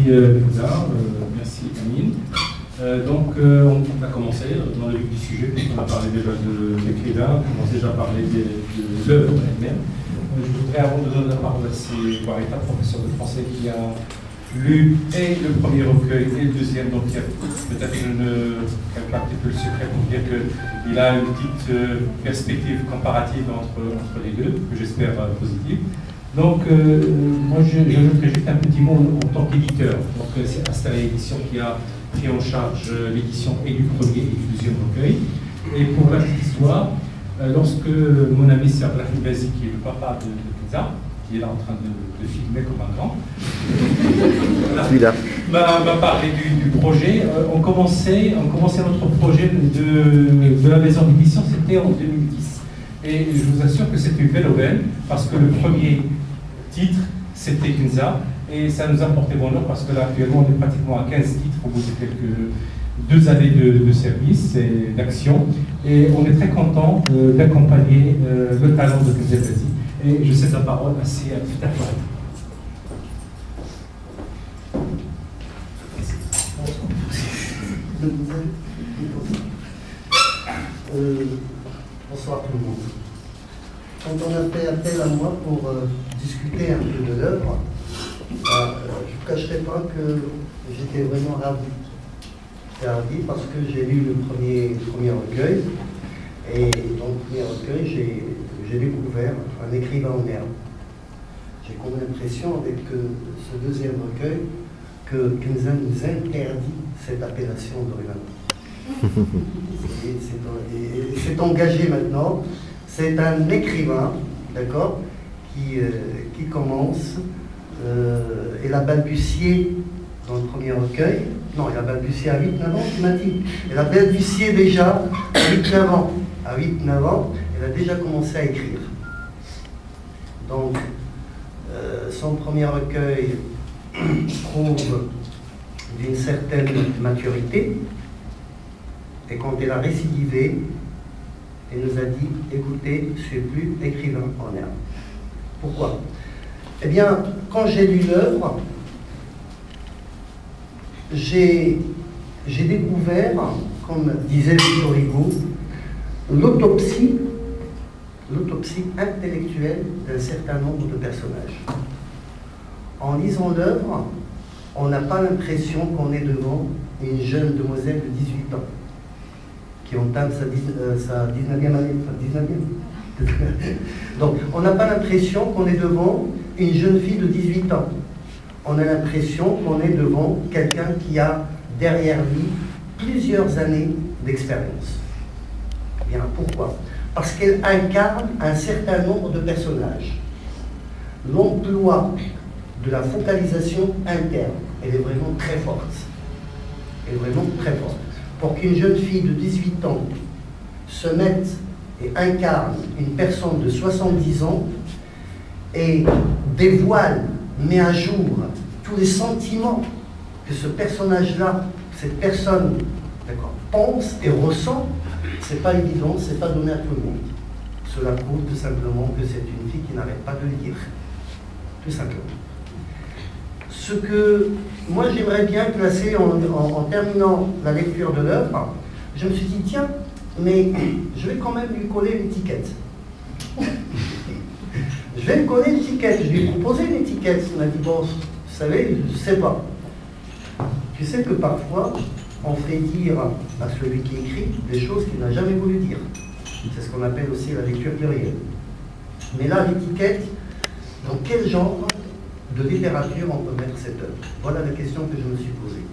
Merci Amine. On a commencé dans le vif du sujet, puisqu'on a parlé déjà de l'écrivain, on a déjà parlé de l'œuvre elle-même. Je voudrais, avant de donner la parole à Warita, professeur de français, qui a lu et le premier recueil et le deuxième, donc peut-être je ne cache pas un petit peu le secret pour dire qu'il a une petite perspective comparative entre les deux, que j'espère positive. Donc, moi, je ferai juste un petit mot en tant qu'éditeur. Donc, c'est Astara Édition qui a pris en charge l'édition et du premier et du deuxième recueil. Et pour la petite histoire, lorsque mon ami Abdelrahim Bazi, qui est le papa de Kenza, qui est là en train de filmer comme un grand, m'a parlé du projet. On commençait notre projet de la maison d'édition, c'était en 2010. Et je vous assure que c'était une belle aubaine, parce que le premier titre, c'était Kenza, et ça nous a porté bonheur, parce que là, actuellement, on est pratiquement à 15 titres au bout de 2 années de service et d'action, et on est très content d'accompagner le talent de Kenza Bazi. Et je cède la parole à Fita Fouad. Bonsoir tout le monde. Quand on a fait appel à moi pour discuter un peu de l'œuvre, je ne cacherai pas que j'étais vraiment ravi. J'étais ravi parce que j'ai lu le premier recueil, et dans le premier recueil, j'ai découvert un écrivain en herbe. J'ai comme l'impression, avec ce deuxième recueil, que Kenza nous interdit cette appellation dorénavant. Et c'est engagé maintenant. C'est un écrivain, d'accord, qui commence. Il a balbutié dans le premier recueil. Non, il a balbutié à 8-9 ans, tu m'as dit. Il a balbutié déjà à 8-9 ans. À 8-9 ans, il a déjà commencé à écrire. Donc, son premier recueil prouve d'une certaine maturité. Et quand il a récidivé, il nous a dit, écoutez, je ne suis plus écrivain en herbe. Pourquoi? Eh bien, quand j'ai lu l'œuvre, j'ai découvert, comme disait Victor Hugo, l'autopsie intellectuelle d'un certain nombre de personnages. En lisant l'œuvre, on n'a pas l'impression qu'on est devant une jeune demoiselle de 18 ans qui entame sa 19e année. Donc, on n'a pas l'impression qu'on est devant une jeune fille de 18 ans. On a l'impression qu'on est devant quelqu'un qui a derrière lui plusieurs années d'expérience. Bien, pourquoi? Parce qu'elle incarne un certain nombre de personnages. L'emploi de la focalisation interne, elle est vraiment très forte. Elle est vraiment très forte. Pour qu'une jeune fille de 18 ans se mette et incarne une personne de 70 ans et dévoile, met à jour tous les sentiments que ce personnage-là, cette personne, pense et ressent, c'est pas évident, c'est pas donné à tout le monde. Cela prouve tout simplement que c'est une fille qui n'arrête pas de lire. Tout simplement. Ce que moi j'aimerais bien placer en terminant la lecture de l'œuvre, je me suis dit, tiens, mais je vais quand même lui coller l'étiquette. Je vais lui coller l'étiquette, je lui ai proposé l'étiquette. Il m'a dit, bon, vous savez, je ne sais pas. Tu sais que parfois, on fait dire à celui qui écrit des choses qu'il n'a jamais voulu dire. C'est ce qu'on appelle aussi la lecture plurielle. Mais là, l'étiquette, dans quel genre de littérature on peut mettre cette œuvre? Voilà la question que je me suis posée.